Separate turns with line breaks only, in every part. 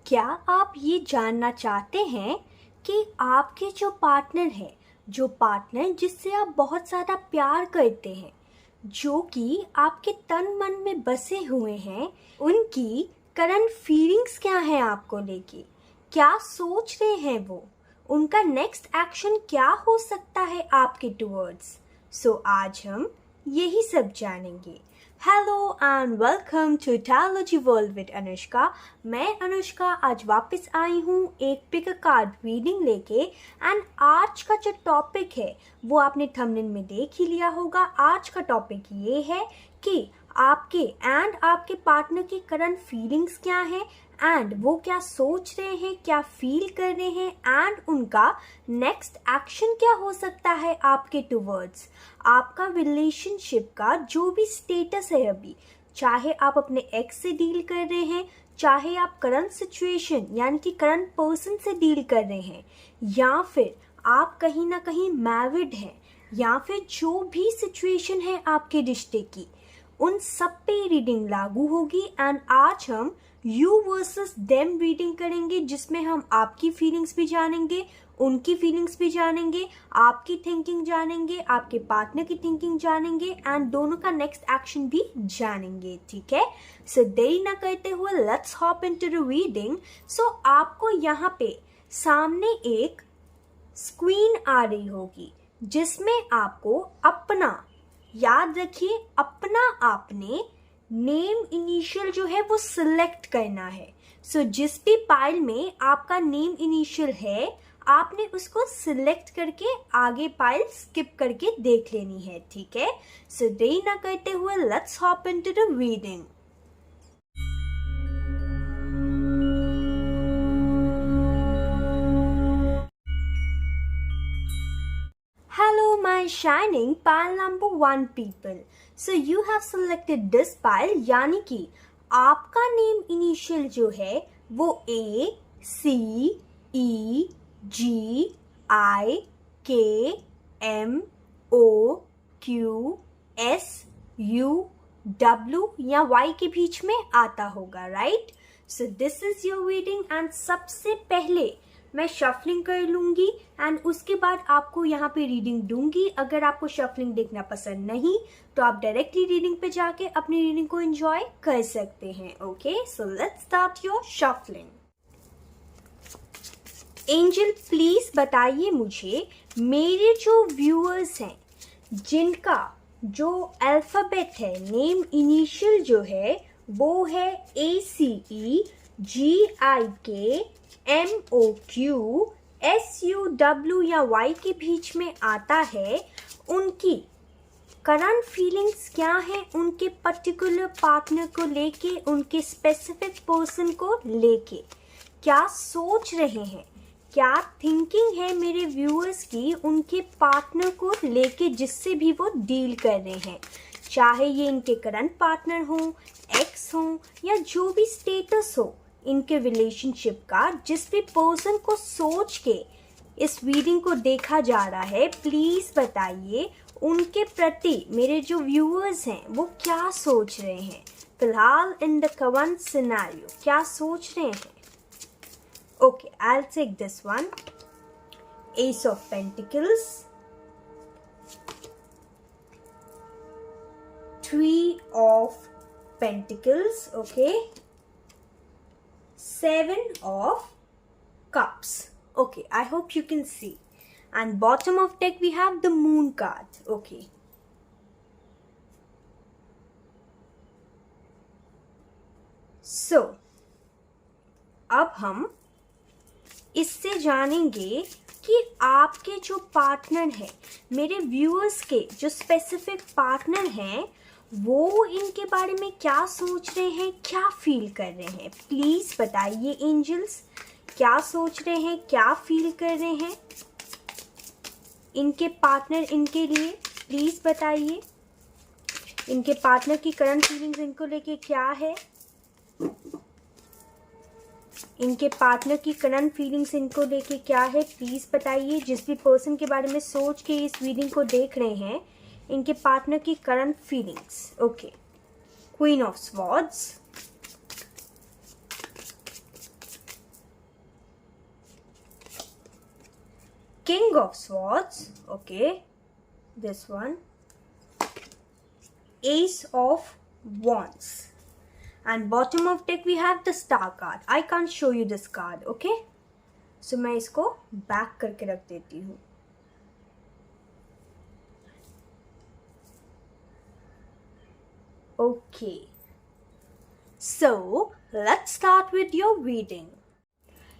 क्या आप ये जानना चाहते हैं कि आपके जो पार्टनर जिससे आप बहुत ज़्यादा प्यार करते हैं, जो कि आपके तन मन में बसे हुए हैं, उनकी करंट फीलिंग्स क्या हैं आपको लेके? क्या सोच रहे हैं वो? उनका नेक्स्ट एक्शन क्या हो सकता है आपके टुवर्ड्स? सो आज हम यही सब जानेंगे। Hello and welcome to Tarology world with Anushka. मैं अनुष्का आज वापस आई हूँ एक पिक कार्ड रीडिंग लेके। एंड आज का जो टॉपिक है वो आपने थंबनेल में देख ही लिया होगा। आज का टॉपिक ये है कि आपके पार्टनर की करंट फीलिंग्स क्या है एंड वो क्या सोच रहे हैं, क्या फील कर रहे हैं एंड उनका नेक्स्ट एक्शन क्या हो सकता है आपके टुवर्ड्स। आपका रिलेशनशिप का जो भी स्टेटस है अभी, चाहे आप अपने एक्स से डील कर रहे हैं, चाहे आप करंट सिचुएशन यानी कि करंट पर्सन से डील कर रहे हैं, या फिर आप कहीं ना कहीं मैरिड हैं, या फिर जो भी सिचुएशन है आपके रिश्ते की, उन सब पे रीडिंग लागू होगी। एंड आज हम यू वर्सेस देम रीडिंग करेंगे, जिसमें हम आपकी फीलिंग्स भी जानेंगे, उनकी फीलिंग्स भी जानेंगे, आपकी थिंकिंग जानेंगे, आपके पार्टनर की थिंकिंग जानेंगे एंड दोनों का नेक्स्ट एक्शन भी जानेंगे। ठीक है, सो देरी ना करते हुए let's hop into the reading. So आपको यहाँ पे सामने एक स्क्रीन आ रही होगी जिसमें आपको अपना, याद रखिए, अपना आपने नेम इनिशियल जो है वो सिलेक्ट करना है। सो जिस भी पाइल में आपका नेम इनिशियल है आपने उसको सिलेक्ट करके आगे पाइल स्किप करके देख लेनी है। ठीक है, सो देरी ना करते हुए let's hop into the reading. Hello, my shining pile number 1 people. So you have selected this pile, यानी कि आपका नेम इनिशियल जो है वो A, C, E, G, I, K, M, O, Q, S, U, W या Y के बीच में आता होगा, right? So this is your reading and सबसे पहले मैं शफलिंग कर लूंगी एंड उसके बाद आपको यहाँ पे रीडिंग दूंगी। अगर आपको शफलिंग देखना पसंद नहीं तो आप डायरेक्टली रीडिंग पे जाके अपनी रीडिंग को एंजॉय कर सकते हैं। Okay, so let's start your shuffling. Angel please बताइए मुझे, मेरे जो व्यूअर्स हैं जिनका जो अल्फाबेट है, नेम इनिशियल जो है वो है ACE, GIK, MOQ, SUW या Y के बीच में आता है, उनकी करंट फीलिंग्स क्या है उनके पर्टिकुलर पार्टनर को लेके, उनके स्पेसिफिक पर्सन को लेके, क्या सोच रहे हैं, क्या थिंकिंग है मेरे व्यूअर्स की उनके पार्टनर को लेके जिससे भी वो डील कर रहे हैं, चाहे ये इनके करंट पार्टनर हो, एक्स हो या जो भी स्टेटस हो इनके रिलेशनशिप का। जिस भी पर्सन को सोच के इस रीडिंग को देखा जा रहा है, प्लीज बताइए उनके प्रति मेरे जो व्यूअर्स हैं वो क्या सोच रहे हैं फिलहाल इन द करंट सिनेरियो, क्या सोच रहे हैं। Okay, I'll take this one. Ace of Pentacles, Three of Pentacles, okay, Seven of Cups. Okay, I hope you can see. And bottom of deck we have the Moon card. Okay. So, अब हम इससे जानेंगे कि आपके जो partner हैं, मेरे viewers के जो स्पेसिफिक पार्टनर हैं, वो इनके बारे में क्या सोच रहे हैं, क्या फील कर रहे हैं। प्लीज़ बताइए एंजल्स, क्या सोच रहे हैं, क्या फील कर रहे हैं इनके पार्टनर इनके लिए। प्लीज़ बताइए इनके पार्टनर की करंट फीलिंग्स इनको लेके क्या है, इनके पार्टनर की करंट फीलिंग्स इनको लेके क्या है। प्लीज़ बताइए, जिस भी पर्सन के बारे में सोच के इस रीडिंग को देख रहे हैं, इनके पार्टनर की current feelings. Okay, queen of swords, King of Swords, okay, this one, Ace of Wands, and bottom of deck we have the Star card. I can't show you this card, okay, so मैं इसको back करके रख देती हूँ. Okay, so let's start with your reading.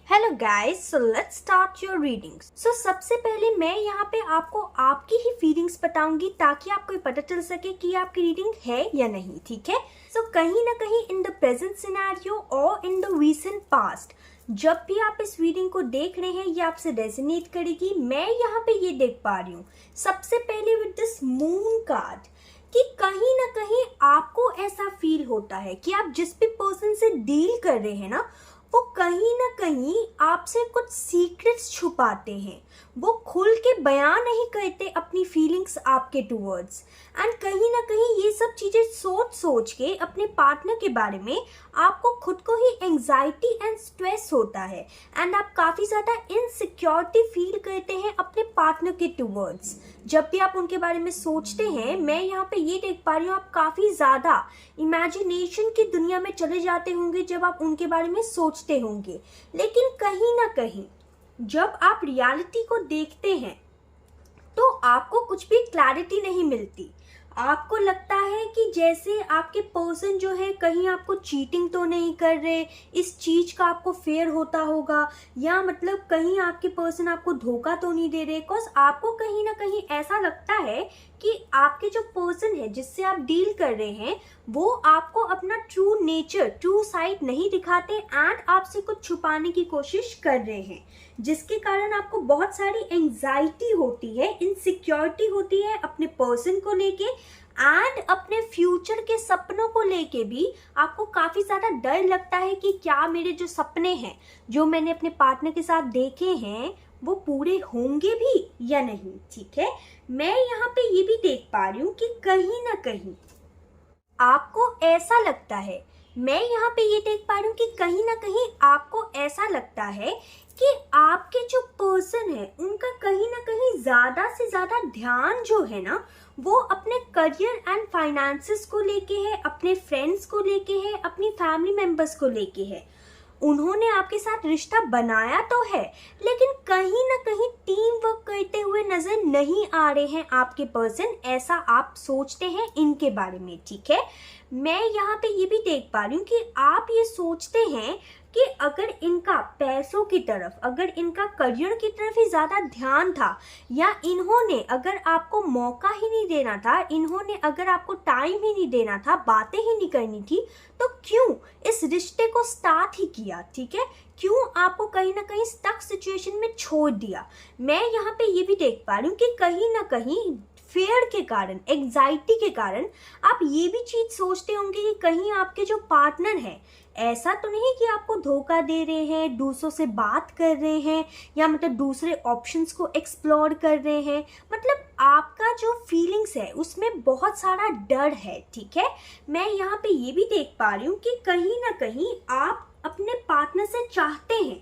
Hello guys, so let's start your readings. So सबसे पहले मैं यहाँ पे आपको आपकी ही फीलिंग्स बताऊंगी ताकि आपको पता चल सके कि आपकी रीडिंग है या नहीं. ठीक है, सो कहीं ना कहीं इन द प्रेजेंट सिनेरियो और इन द रीसेंट पास्ट जब भी आप इस रीडिंग को देख रहे हैं ये आपसे रेजोनेट करेगी. मैं यहाँ पे ये देख पा रही हूँ सबसे पहले विद दिस मून कार्ड कि कहीं ना कहीं आपको ऐसा फील होता है कि आप जिस भी पर्सन से डील कर रहे हैं ना वो कहीं ना कहीं आपसे कुछ सीक्रेट्स छुपाते हैं. वो खुल के बयान नहीं करते अपनी फीलिंग्स आपके टूवर्ड्स. एंड कहीं ना कहीं ये सब चीज़ें सोच सोच के अपने पार्टनर के बारे में आपको खुद को ही एंजाइटी एंड स्ट्रेस होता है. एंड आप काफ़ी ज़्यादा इनसिक्योरिटी फील करते हैं अपने पार्टनर के टूवर्ड्स. जब भी आप उनके बारे में सोचते हैं मैं यहाँ पे ये देख पा रही हूँ आप काफ़ी ज़्यादा इमेजिनेशन की दुनिया में चले जाते होंगे जब आप उनके बारे में सोचते होंगे. लेकिन कहीं ना कहीं जब आप रियलिटी को देखते हैं तो आपको कुछ भी क्लैरिटी नहीं मिलती. आपको लगता है कि जैसे आपके पर्सन जो है कहीं आपको चीटिंग तो नहीं कर रहे, इस चीज़ का आपको फेयर होता होगा, या मतलब कहीं आपके पर्सन आपको धोखा तो नहीं दे रहे. बिकॉज आपको कहीं ना कहीं ऐसा लगता है कि आपके जो पर्सन है जिससे आप डील कर रहे हैं वो आपको अपना ट्रू नेचर, ट्रू साइड नहीं दिखाते एंड आपसे कुछ छुपाने की कोशिश कर रहे हैं, जिसके कारण आपको बहुत सारी एंजाइटी होती है, इनसिक्योरिटी होती है अपने पर्सन को लेके एंड अपने फ्यूचर के सपनों को लेके भी आपको काफ़ी ज़्यादा डर लगता है कि क्या मेरे जो सपने हैं जो मैंने अपने पार्टनर के साथ देखे हैं वो पूरे होंगे भी या नहीं. ठीक है, मैं यहाँ पे ये भी देख पा रही हूँ कि कहीं ना कहीं आपको ऐसा लगता है, मैं यहाँ पे ये देख पा रही हूँ कि कहीं ना कहीं आपको ऐसा लगता है कि आपके जो पर्सन है उनका कहीं ना कहीं ज़्यादा से ज़्यादा ध्यान जो है ना वो अपने करियर एंड फाइनेंसेस को लेके है, अपने फ्रेंड्स को लेके है, अपनी फैमिली मेम्बर्स को लेके है. उन्होंने आपके साथ रिश्ता बनाया तो है लेकिन कहीं ना कहीं टीम वर्क करते हुए नजर नहीं आ रहे हैं आपके पर्सन, ऐसा आप सोचते हैं इनके बारे में. ठीक है, मैं यहाँ पे ये भी देख पा रही हूँ कि आप ये सोचते हैं कि अगर इनका पैसों की तरफ, अगर इनका करियर की तरफ ही ज़्यादा ध्यान था, या इन्होंने अगर आपको मौका ही नहीं देना था, इन्होंने अगर आपको टाइम ही नहीं देना था, बातें ही नहीं करनी थी, तो क्यों इस रिश्ते को स्टार्ट ही किया. ठीक है, क्यों आपको कहीं ना कहीं स्टक सिचुएशन में छोड़ दिया. मैं यहाँ पे ये भी देख पा रही हूँ कि कहीं ना कहीं फेयर के कारण, एंजाइटी के कारण आप ये भी चीज़ सोचते होंगे कि कहीं आपके जो पार्टनर हैं ऐसा तो नहीं कि आपको धोखा दे रहे हैं, दूसरों से बात कर रहे हैं, या मतलब दूसरे ऑप्शंस को एक्सप्लोर कर रहे हैं. मतलब आपका जो फीलिंग्स है उसमें बहुत सारा डर है. ठीक है, मैं यहाँ पे ये भी देख पा रही हूँ कि कहीं ना कहीं आप अपने पार्टनर से चाहते हैं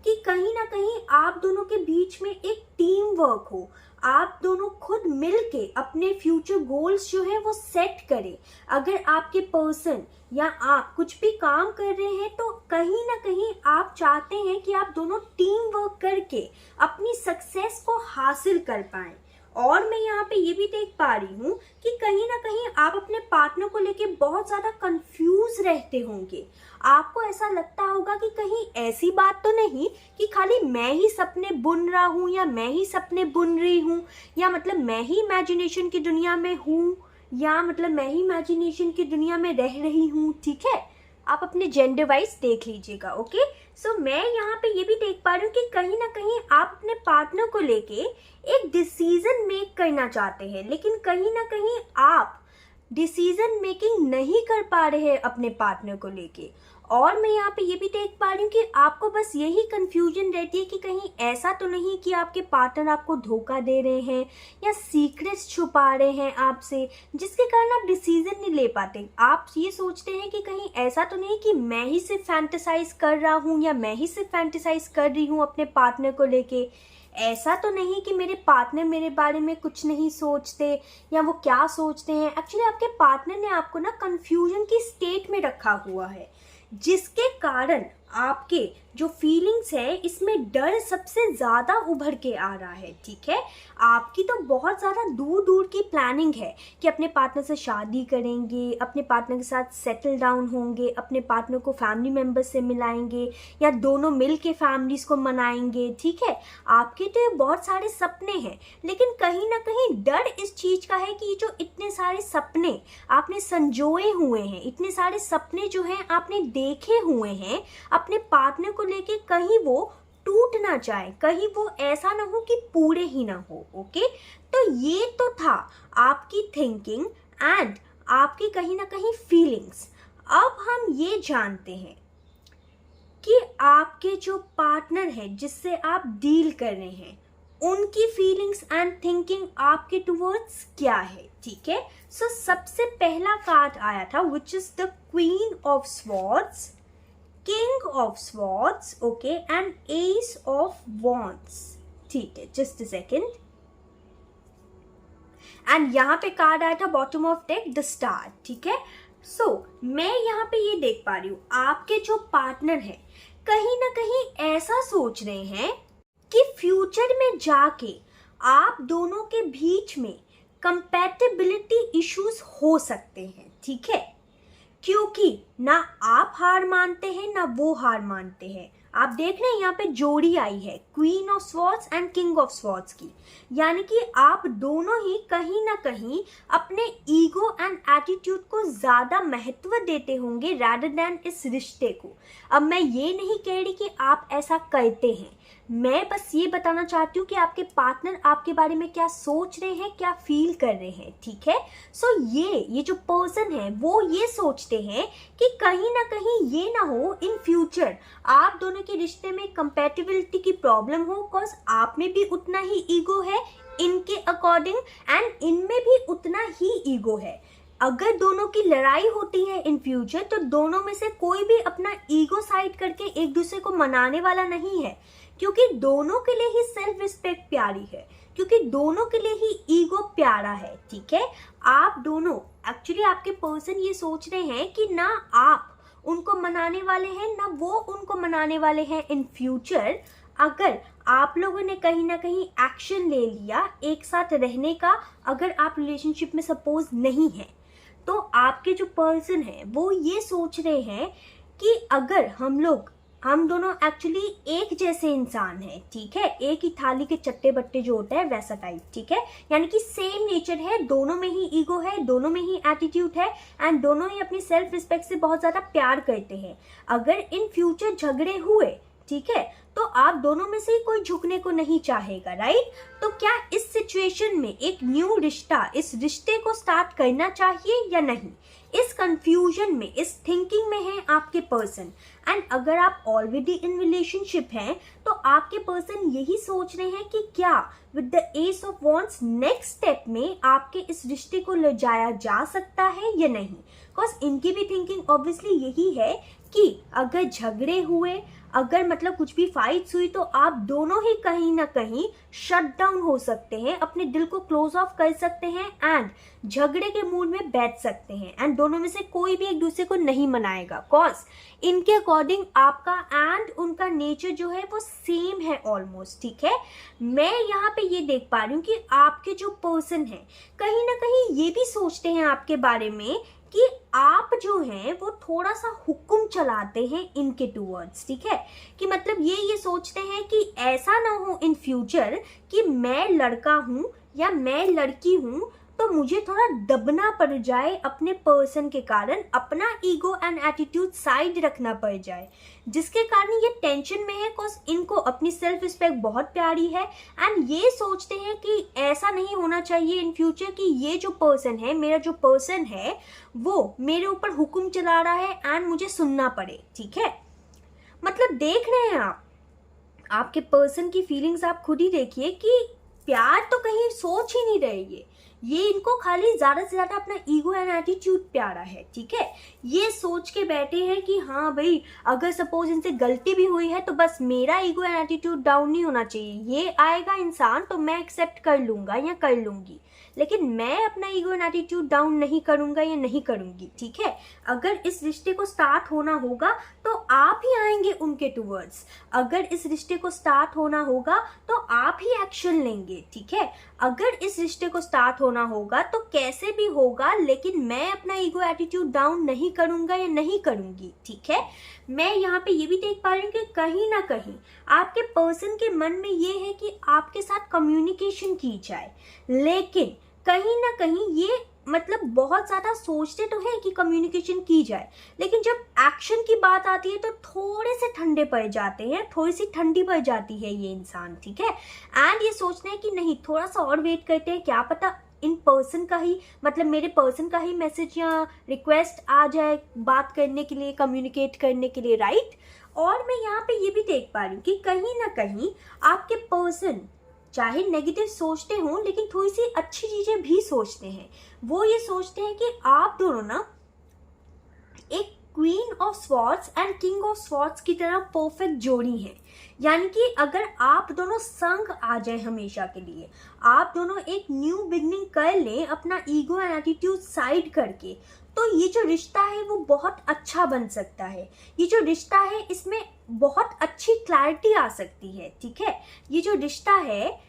कि कहीं ना कहीं आप दोनों के बीच में एक टीम वर्क हो, आप दोनों खुद मिलके अपने फ्यूचर गोल्स जो है वो सेट करें. अगर आपके पर्सन या आप कुछ भी काम कर रहे हैं तो कहीं ना कहीं आप चाहते हैं कि आप दोनों टीम वर्क करके अपनी सक्सेस को हासिल कर पाएं. और मैं यहाँ पे ये भी देख पा रही हूँ कि कहीं ना कहीं आप अपने पार्टनर को लेके बहुत ज़्यादा कंफ्यूज रहते होंगे. आपको ऐसा लगता होगा कि कहीं ऐसी बात तो नहीं कि खाली मैं ही सपने बुन रहा हूँ, या मैं ही सपने बुन रही हूँ, या मतलब मैं ही इमेजिनेशन की दुनिया में हूँ, या मतलब मैं ही इमेजिनेशन की दुनिया में रह रही हूँ. ठीक है, आप अपने जेंडर वाइज देख लीजिएगा. ओके, सो मैं यहाँ पे ये भी देख पा रही हूँ कि कहीं ना कहीं आप अपने पार्टनर को लेके एक डिसीजन मेक करना चाहते हैं, लेकिन कहीं ना कहीं आप डिसीजन मेकिंग नहीं कर पा रहे हैं अपने पार्टनर को लेके. और मैं यहाँ पे ये भी देख पा रही हूँ कि आपको बस यही कंफ्यूजन रहती है कि कहीं ऐसा तो नहीं कि आपके पार्टनर आपको धोखा दे रहे हैं या सीक्रेट्स छुपा रहे हैं आपसे, जिसके कारण आप डिसीजन नहीं ले पाते. आप ये सोचते हैं कि कहीं ऐसा तो नहीं कि मैं ही सिर्फ फैंटेसाइज कर रहा हूँ या मैं ही सिर्फ फैंटेसाइज कर रही हूँ अपने पार्टनर को लेके, ऐसा तो नहीं कि मेरे पार्टनर मेरे बारे में कुछ नहीं सोचते या वो क्या सोचते हैं। एक्चुअली आपके पार्टनर ने आपको ना कंफ्यूजन की स्टेट में रखा हुआ है, जिसके कारण आपके जो फीलिंग्स है इसमें डर सबसे ज़्यादा उभर के आ रहा है। ठीक है, आपकी तो बहुत ज़्यादा दूर दूर की प्लानिंग है कि अपने पार्टनर से शादी करेंगे, अपने पार्टनर के साथ सेटल डाउन होंगे, अपने पार्टनर को फैमिली मेम्बर्स से मिलाएंगे या दोनों मिल के फैमिलीज़ को मनाएंगे। ठीक है, आपके तो बहुत सारे सपने हैं, लेकिन कहीं ना कहीं डर इस चीज़ का है कि ये जो इतने सारे सपने आपने संजोए हुए हैं, इतने सारे सपने जो हैं आपने देखे हुए हैं अपने पार्टनर को लेके, कहीं वो टूट ना जाए, कहीं वो ऐसा ना हो कि पूरे ही ना हो। ओके, तो ये तो था आपकी थिंकिंग एंड आपकी कहीं ना कहीं फीलिंग्स। अब हम ये जानते हैं कि आपके जो पार्टनर है जिससे आप डील कर रहे हैं, उनकी फीलिंग्स एंड थिंकिंग आपके टुवर्ड्स क्या है। ठीक है, सो सबसे पहला कार्ड आया था which is the queen of swords, king of swords, okay, and S of wands. ठीक है, जस्ट अ सेकेंड। एंड यहाँ पे कार्ड आया था bottom of deck the star. ठीक है, सो मैं यहाँ पे ये देख पा रही हूँ आपके जो पार्टनर है कहीं ना कहीं ऐसा सोच रहे हैं कि फ्यूचर में जाके आप दोनों के बीच में कंपैटिबिलिटी इश्यूज हो सकते हैं। ठीक है, क्योंकि ना आप हार मानते हैं ना वो हार मानते हैं। आप देख रहे हैं यहाँ पे जोड़ी आई है queen of swords and king of swords की, यानी कि आप दोनों ही कहीं ना कहीं अपने ईगो एंड एटीट्यूड को ज्यादा महत्व देते होंगे rather देन इस रिश्ते को। अब मैं ये नहीं कह रही कि आप ऐसा करते हैं, मैं बस ये बताना चाहती हूँ कि आपके पार्टनर आपके बारे में क्या सोच रहे हैं, क्या फील कर रहे हैं। ठीक है, सो ये जो पर्सन है वो ये सोचते हैं कि कहीं ना कहीं ये ना हो इन फ्यूचर आप दोनों के रिश्ते में कंपैटिबिलिटी की प्रॉब्लम हो, बिकॉज आप में भी उतना ही ईगो है इनके अकॉर्डिंग एंड इनमें भी उतना ही ईगो है। अगर दोनों की लड़ाई होती है इन फ्यूचर तो दोनों में से कोई भी अपना ईगो साइड करके एक दूसरे को मनाने वाला नहीं है, क्योंकि दोनों के लिए ही सेल्फ रिस्पेक्ट प्यारी है, क्योंकि दोनों के लिए ही ईगो प्यारा है। ठीक है, आप दोनों एक्चुअली आपके पर्सन ये सोच रहे हैं कि ना आप उनको मनाने वाले हैं ना वो उनको मनाने वाले हैं इन फ्यूचर। अगर आप लोगों ने कहीं ना कहीं एक्शन ले लिया एक साथ रहने का, अगर आप रिलेशनशिप में सपोज नहीं है, तो आपके जो पर्सन है वो ये सोच रहे हैं कि अगर हम दोनों एक्चुअली एक जैसे इंसान हैं। ठीक है, एक ही थाली के चट्टे बट्टे जो होता है वैसा टाइप। ठीक है, यानी कि सेम नेचर है, दोनों में ही ईगो है, दोनों में ही एटीट्यूड है एंड दोनों ही अपनी सेल्फ रिस्पेक्ट से बहुत ज्यादा प्यार करते हैं। अगर इन फ्यूचर झगड़े हुए, ठीक है, तो आप दोनों में से ही कोई झुकने को नहीं चाहेगा, राइट। तो क्या इस सिचुएशन में एक न्यू रिश्ता, इस रिश्ते को स्टार्ट करना चाहिए या नहीं, इस कंफ्यूजन में, इस थिंकिंग में है आपके पर्सन। एंड अगर आप ऑलरेडी इन रिलेशनशिप हैं तो आपके पर्सन यही सोच रहे हैं कि क्या with the S of wands next step में आपके इस रिश्ते को ले जाया जा सकता है या नहीं। बिकॉज इनकी भी थिंकिंग ऑब्वियसली यही है कि अगर झगड़े हुए, अगर मतलब कुछ भी फाइट्स हुई, तो आप दोनों ही कहीं ना कहीं शट डाउन हो सकते हैं, अपने दिल को क्लोज ऑफ कर सकते हैं एंड झगड़े के मूड में बैठ सकते हैं एंड दोनों में से कोई भी एक दूसरे को नहीं मनाएगा। कॉज इनके अकॉर्डिंग आपका एंड उनका नेचर जो है वो सेम है ऑलमोस्ट। ठीक है, मैं यहाँ पे ये देख पा रही हूँ कि आपके जो पर्सन है कहीं ना कहीं ये भी सोचते हैं आपके बारे में कि आप जो हैं वो थोड़ा सा हुक्म चलाते हैं इनके टूवर्ड्स। ठीक है, कि मतलब ये सोचते हैं कि ऐसा ना हो इन फ्यूचर कि मैं लड़का हूं या मैं लड़की हूं तो मुझे थोड़ा दबना पड़ जाए अपने पर्सन के कारण, अपना ईगो एंड एटीट्यूड साइड रखना पड़ जाए, जिसके कारण ये टेंशन में है। बिकॉज इनको अपनी सेल्फ रिस्पेक्ट बहुत प्यारी है एंड ये सोचते हैं कि ऐसा नहीं होना चाहिए इन फ्यूचर कि ये जो पर्सन है, मेरा जो पर्सन है वो मेरे ऊपर हुक्म चला रहा है एंड मुझे सुनना पड़े। ठीक है, मतलब देख रहे हैं आप आपके पर्सन की फीलिंग्स, आप खुद ही देखिए कि प्यार तो कहीं सोच ही नहीं रहे ये इनको खाली ज्यादा से ज्यादा अपना ईगो एंड एटीट्यूड प्यारा है, ठीक है। ये सोच के बैठे हैं कि हाँ भाई अगर सपोज इनसे गलती भी हुई है तो बस मेरा ईगो एंड एटीट्यूड डाउन नहीं होना चाहिए, ये आएगा इंसान तो मैं एक्सेप्ट कर लूंगा या कर लूंगी, लेकिन मैं अपना ईगो एंड एटीट्यूड डाउन नहीं करूंगा या नहीं करूंगी, ठीक है। अगर इस रिश्ते को स्टार्ट होना होगा तो आप ही आएंगे उनके टूवर्ड्स, अगर इस रिश्ते को स्टार्ट होना होगा तो आप ही एक्शन लेंगे, ठीक है। अगर इस रिश्ते को स्टार्ट होना होगा तो कैसे भी होगा, लेकिन मैं अपना ईगो एटीट्यूड डाउन नहीं करूंगा या नहीं करूंगी, ठीक है। मैं यहाँ पे ये भी देख पा रही हूँ कि कहीं ना कहीं आपके पर्सन के मन में ये है कि आपके साथ कम्युनिकेशन की जाए, लेकिन कहीं ना कहीं ये मतलब बहुत ज्यादा सोचते तो है कि कम्युनिकेशन की जाए, लेकिन जब एक्शन की बात आती है तो थोड़े से ठंडे पड़ जाते हैं, थोड़ी सी ठंडी पड़ जाती है ये इंसान, ठीक है। एंड ये सोचते हैं कि नहीं थोड़ा सा और वेट करते हैं, क्या पता इन पर्सन का ही मतलब मेरे पर्सन का ही मैसेज या रिक्वेस्ट आ जाए बात करने के लिए, कम्युनिकेट करने के लिए, राइट। और मैं यहाँ पे ये भी देख पा रही हूँ कि कहीं ना कहीं आपके पर्सन चाहे नेगेटिव सोचते हो लेकिन थोड़ी सी अच्छी चीजें भी सोचते हैं। वो ये सोचते हैं कि आप दोनों ना एक queen of swords and king of swords की तरह परफेक्ट जोड़ी है, यानी कि अगर आप दोनों संग आ जाए हमेशा के लिए, आप दोनों एक न्यू बिगनिंग कर लें अपना ईगो एंड एटीट्यूड साइड करके, तो ये जो रिश्ता है वो बहुत अच्छा बन सकता है। ये जो रिश्ता है इसमें बहुत अच्छी क्लैरिटी आ सकती है, ठीक है। ये जो रिश्ता है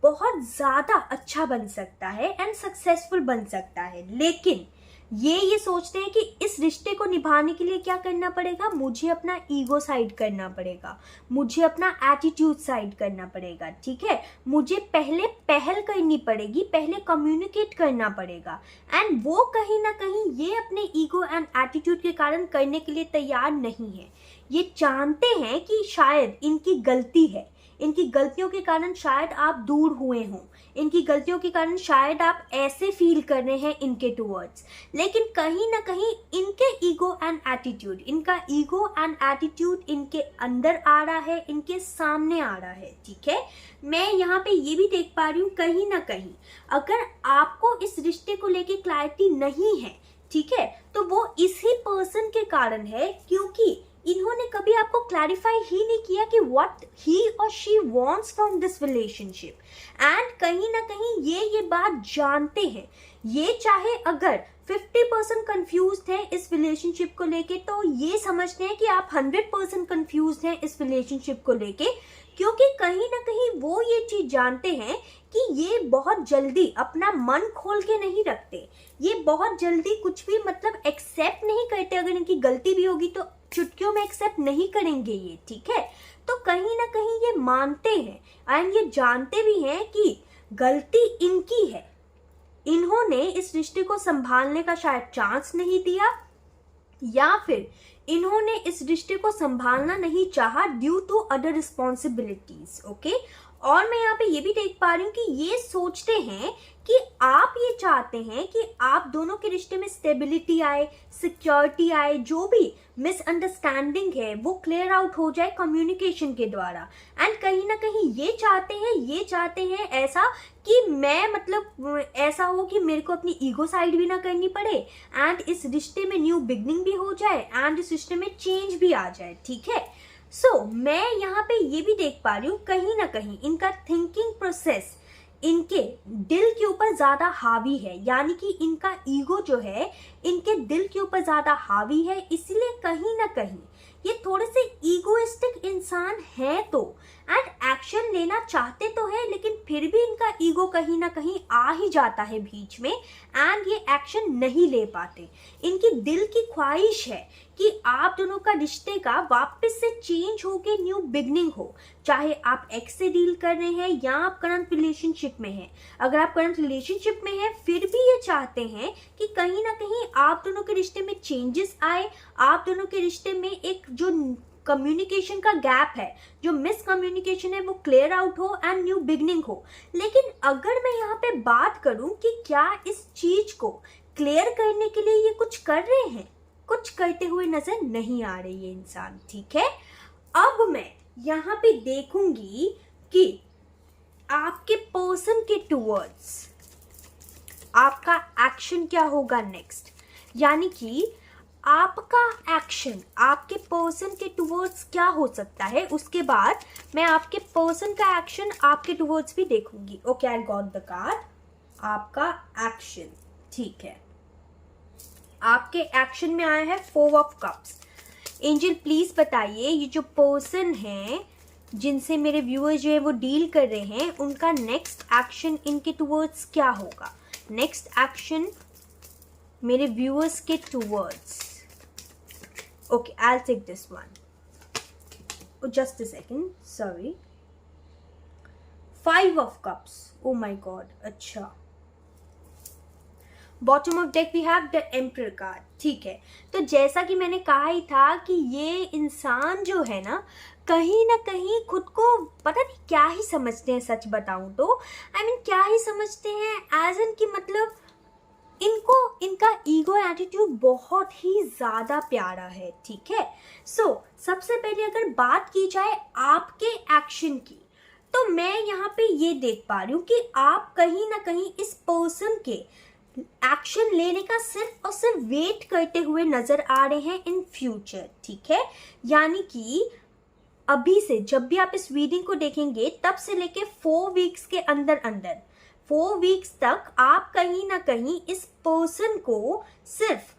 बहुत ज्यादा अच्छा बन सकता है एंड सक्सेसफुल बन सकता है, लेकिन ये सोचते हैं कि इस रिश्ते को निभाने के लिए क्या करना पड़ेगा, मुझे अपना ईगो साइड करना पड़ेगा, मुझे अपना एटीट्यूड साइड करना पड़ेगा, ठीक है। मुझे पहले पहल करनी पड़ेगी, पहले कम्युनिकेट करना पड़ेगा, एंड वो कहीं ना कहीं ये अपने ईगो एंड एटीट्यूड के कारण करने के लिए तैयार नहीं है। ये जानते हैं कि शायद इनकी गलती है, इनकी गलतियों के कारण शायद आप दूर हुए हों, इनकी गलतियों के कारण शायद आप ऐसे फील कर रहे हैं इनके टूवर्ड्स, लेकिन कहीं ना कहीं इनके ईगो एंड एटीट्यूड, इनका ईगो एंड एटीट्यूड इनके अंदर आ रहा है, इनके सामने आ रहा है, ठीक है। मैं यहाँ पे ये भी देख पा रही हूँ कहीं ना कहीं अगर आपको इस रिश्ते को लेके क्लैरिटी नहीं है, ठीक है, तो वो इसी पर्सन के कारण है, क्योंकि इन्होंने कभी आपको क्लैरिफाई ही नहीं किया कि व्हाट ही और she wants from this relationship, and कहीं ना कहीं ये बात जानते हैं। ये चाहे अगर 50% कंफ्यूज हैं इस रिलेशनशिप को लेके, तो ये समझते हैं कि आप 100% कंफ्यूज हैं इस रिलेशनशिप को लेके, क्योंकि कहीं ना कहीं वो ये चीज जानते हैं कि ये बहुत जल्दी अपना मन खोल के नहीं रखते, ये बहुत जल्दी कुछ भी मतलब एक्सेप्ट नहीं करते, अगर इनकी गलती भी होगी तो चुटकियों में एक्सेप्ट नहीं करेंगे ये, ठीक है। तो कहीं ना कहीं ये मानते हैं एंड ये जानते भी हैं कि गलती इनकी है, इन्होंने इस रिश्ते को संभालने का शायद चांस नहीं दिया, या फिर इन्होंने इस रिश्ते को संभालना नहीं चाहा due to other responsibilities, okay. और मैं यहाँ पे ये भी देख पा रही हूँ कि ये सोचते हैं कि आप ये चाहते हैं कि आप दोनों के रिश्ते में स्टेबिलिटी आए, सिक्योरिटी आए, जो भी मिसअंडरस्टैंडिंग है वो क्लियर आउट हो जाए कम्युनिकेशन के द्वारा, एंड कहीं ना कहीं ये चाहते हैं ऐसा कि मैं मतलब ऐसा हो कि मेरे को अपनी ईगो साइड भी ना करनी पड़े, एंड इस रिश्ते में न्यू बिगनिंग भी हो जाए, एंड इस रिश्ते में चेंज भी आ जाए, ठीक है। मैं यहाँ पे ये भी देख पा रही हूँ कहीं ना कहीं इनका थिंकिंग प्रोसेस इनके दिल के ऊपर ज्यादा हावी है, यानी कि इनका ईगो जो है इनके दिल के ऊपर ज्यादा हावी है, इसलिए कहीं ना कहीं ये थोड़े से ईगोइस्टिक इंसान है, तो एंड एक्शन लेना चाहते तो है, लेकिन फिर भी इनका ईगो कहीं ना कहीं आ ही जाता है बीच में, एंड ये एक्शन नहीं ले पाते। इनकी दिल की ख्वाहिश है कि आप दोनों का रिश्ते का वापस से चेंज होके न्यू बिगनिंग हो, चाहे आप एक्स से डील कर रहे हैं या आप करंट रिलेशनशिप में हैं। अगर आप करंट रिलेशनशिप में हैं फिर भी ये चाहते हैं कि कहीं ना कहीं आप दोनों के रिश्ते में चेंजेस आए, आप दोनों के रिश्ते में एक जो कम्युनिकेशन का गैप है, जो मिसकम्युनिकेशन है, वो क्लियर आउट हो एंड न्यू बिगनिंग हो। लेकिन अगर मैं यहाँ पे बात करूं कि क्या इस चीज को क्लियर करने के लिए ये कुछ कर रहे हैं, कुछ करते हुए नजर नहीं आ रही है इंसान, ठीक है। अब मैं यहाँ पे देखूंगी कि आपके पर्सन के टूवर्ड्स आपका एक्शन क्या होगा नेक्स्ट, यानी कि आपका एक्शन आपके पर्सन के टूवर्ड्स क्या हो सकता है, उसके बाद मैं आपके पर्सन का एक्शन आपके टूवर्ड्स भी देखूंगी। Okay, I got the card. आपका एक्शन, ठीक है, आपके एक्शन में आया है 4 ऑफ कप्स। एंजल प्लीज बताइए, ये जो पर्सन है जिनसे मेरे व्यूअर्स जो है वो डील कर रहे हैं, उनका नेक्स्ट एक्शन इनके टूवर्ड्स क्या होगा। नेक्स्ट एक्शन मेरे व्यूअर्स के towards. Okay, I take this one, just a second, sorry. 5 of cups, oh my god, अच्छा। Bottom of deck we have the emperor card, ठीक है। तो जैसा कि मैंने कहा ही था कि ये इंसान जो है ना कहीं खुद को पता नहीं क्या ही समझते हैं, सच बताऊं तो आई मीन क्या ही समझते हैं, एज इन कि मतलब इनको इनका ईगो एटीट्यूड बहुत ही ज़्यादा प्यारा है, ठीक है। सो सबसे पहले अगर बात की जाए आपके एक्शन की, तो मैं यहाँ पे ये देख पा रही हूँ कि आप कहीं ना कहीं इस पर्सन के एक्शन लेने का सिर्फ और सिर्फ वेट करते हुए नजर आ रहे हैं इन फ्यूचर, ठीक है। यानी कि अभी से जब भी आप इस रीडिंग को देखेंगे तब से लेके 4 वीक्स के अंदर 4 वीक्स तक आप कहीं ना कहीं इस पर्सन को सिर्फ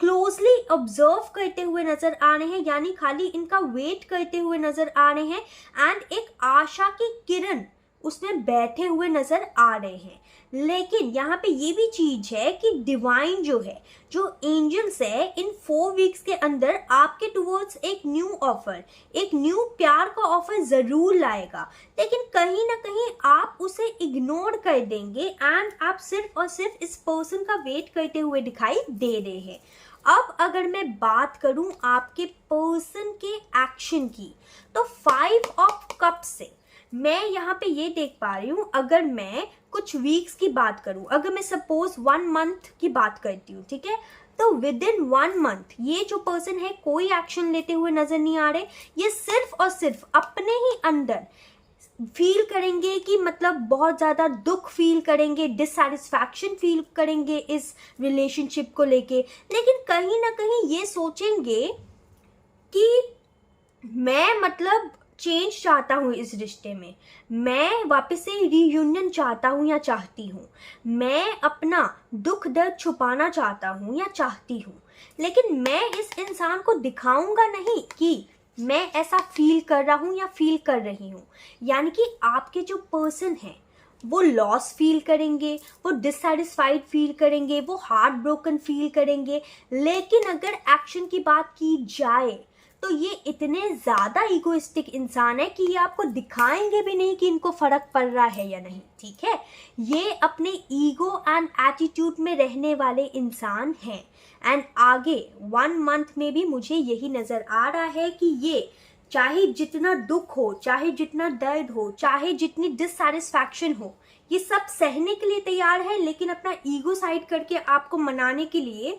क्लोजली ऑब्जर्व करते हुए नजर आ रहे हैं, यानी खाली इनका वेट करते हुए नजर आ रहे हैं, एंड एक आशा की किरण उसमें बैठे हुए नजर आ रहे हैं। लेकिन यहाँ पे ये भी चीज है कि डिवाइन जो है, जो एंजल्स है, इन 4 वीक्स के अंदर आपके टुवर्ड्स एक न्यू ऑफर, एक न्यू प्यार का ऑफर जरूर लाएगा, लेकिन कहीं ना कहीं आप उसे इग्नोर कर देंगे एंड आप सिर्फ और सिर्फ इस पर्सन का वेट करते हुए दिखाई दे रहे हैं। अब अगर मैं बात करूं आपके पर्सन के एक्शन की, तो 5 ऑफ कप्स से मैं यहाँ पे ये देख पा रही हूँ, अगर मैं कुछ वीक्स की बात करूँ, अगर मैं सपोज 1 मंथ की बात करती हूँ, ठीक है, तो विद इन 1 मंथ ये जो पर्सन है कोई एक्शन लेते हुए नजर नहीं आ रहे। ये सिर्फ और सिर्फ अपने ही अंदर फील करेंगे कि मतलब बहुत ज़्यादा दुख फील करेंगे, डिससैटिस्फैक्शन फील करेंगे इस रिलेशनशिप को लेके, लेकिन कहीं ना कहीं ये सोचेंगे कि मैं मतलब चेंज चाहता हूँ इस रिश्ते में, मैं वापस से रीयूनियन चाहता हूँ या चाहती हूँ, मैं अपना दुख दर्द छुपाना चाहता हूँ या चाहती हूँ, लेकिन मैं इस इंसान को दिखाऊंगा नहीं कि मैं ऐसा फील कर रहा हूँ या फील कर रही हूँ। यानी कि आपके जो पर्सन है वो लॉस फील करेंगे, वो डिससैटिस्फाइड फील करेंगे, वो हार्ट ब्रोकन फील करेंगे, लेकिन अगर एक्शन की बात की जाए तो ये इतने ज़्यादा इगोइस्टिक इंसान है कि ये आपको दिखाएंगे भी नहीं कि इनको फ़र्क पड़ रहा है या नहीं, ठीक है। ये अपने ईगो एंड एटीट्यूड में रहने वाले इंसान हैं, एंड आगे 1 मंथ में भी मुझे यही नज़र आ रहा है कि ये चाहे जितना दुख हो, चाहे जितना दर्द हो, चाहे जितनी डिससैटिस्फैक्शन हो, ये सब सहने के लिए तैयार है, लेकिन अपना ईगो साइड करके आपको मनाने के लिए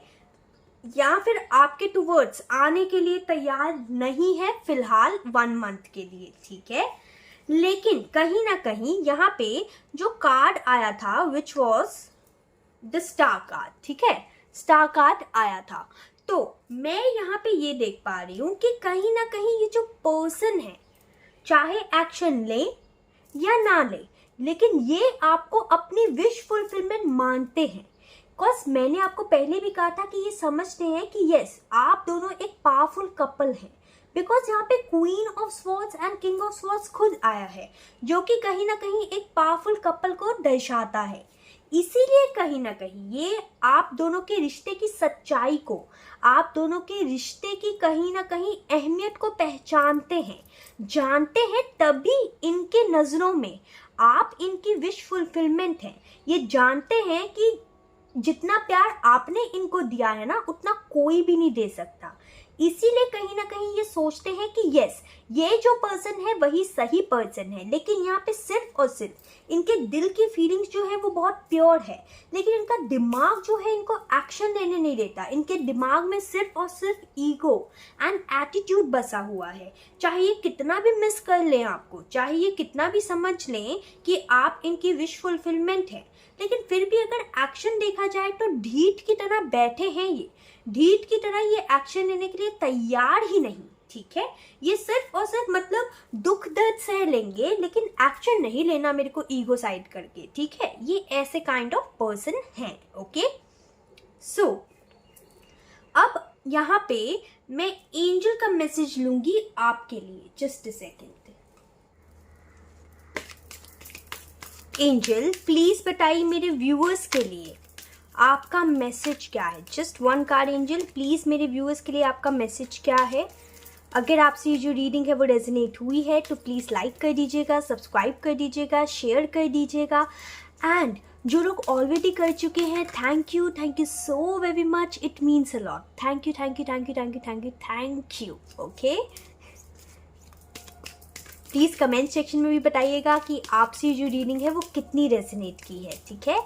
या फिर आपके टुवर्ड्स आने के लिए तैयार नहीं है फिलहाल 1 मंथ के लिए, ठीक है। लेकिन कहीं ना कहीं यहाँ पे जो कार्ड आया था which was the star card, ठीक है, स्टार कार्ड आया था, तो मैं यहाँ पे ये देख पा रही हूँ कि कहीं ना कहीं ये जो पर्सन है चाहे एक्शन ले या ना ले, लेकिन ये आपको अपनी विश फुलफिलमेंट मानते हैं। बिकॉज मैंने आपको पहले भी कहा था कि ये समझते हैं कि यस आप दोनों एक पावरफुल कपल हैं, बिकॉज यहाँ पे queen of swords and king of swords खुद आया है, जो कि कहीं ना कहीं एक पावरफुल कपल को दर्शाता है। इसीलिए कहीं ना कहीं ये आप दोनों के रिश्ते की सच्चाई को, आप दोनों के रिश्ते की कहीं ना कहीं अहमियत को पहचानते हैं, जानते हैं, तभी इनके नज़रों में आप इनकी विश फुलफिलमेंट हैं। ये जानते हैं कि जितना प्यार आपने इनको दिया है ना, उतना कोई भी नहीं दे सकता। इसीलिए कहीं ना कहीं ये सोचते हैं कि यस, ये जो पर्सन है वही सही पर्सन है, लेकिन यहाँ पे सिर्फ और सिर्फ इनके दिल की फीलिंग्स जो है वो बहुत प्योर है, लेकिन इनका दिमाग जो है इनको एक्शन लेने नहीं देता। इनके दिमाग में सिर्फ और सिर्फ ईगो एंड एटीट्यूड बसा हुआ है। चाहे ये कितना भी मिस कर लें आपको, चाहे ये कितना भी समझ लें कि आप इनकी विश फुलफिलमेंट है, लेकिन फिर भी अगर एक्शन देखा जाए तो ढीठ की तरह बैठे हैं ये, ढीठ की तरह ये एक्शन लेने के लिए तैयार ही नहीं। ठीक है, ये सिर्फ और सिर्फ मतलब दुख दर्द सह लेंगे, लेकिन एक्शन नहीं लेना मेरे को ईगो साइड करके। ठीक है, ये ऐसे काइंड ऑफ पर्सन हैं। ओके, सो अब यहाँ पे मैं एंजल का मैसेज लूंगी आपके लिए। Just a second. Angel please बताइए मेरे व्यूअर्स के लिए आपका मैसेज क्या है। Just one card angel, please मेरे व्यूअर्स के लिए आपका मैसेज क्या है। अगर आपसे ये जो रीडिंग है वो रेजोनेट हुई है तो प्लीज़ लाइक कर दीजिएगा, सब्सक्राइब कर दीजिएगा, शेयर कर दीजिएगा, एंड जो लोग ऑलरेडी कर चुके हैं thank you so very much, it means a lot. Thank you. Okay, please comment section में भी बताइएगा कि आपसे जो रीडिंग है वो कितनी रेजोनेट की है। ठीक है,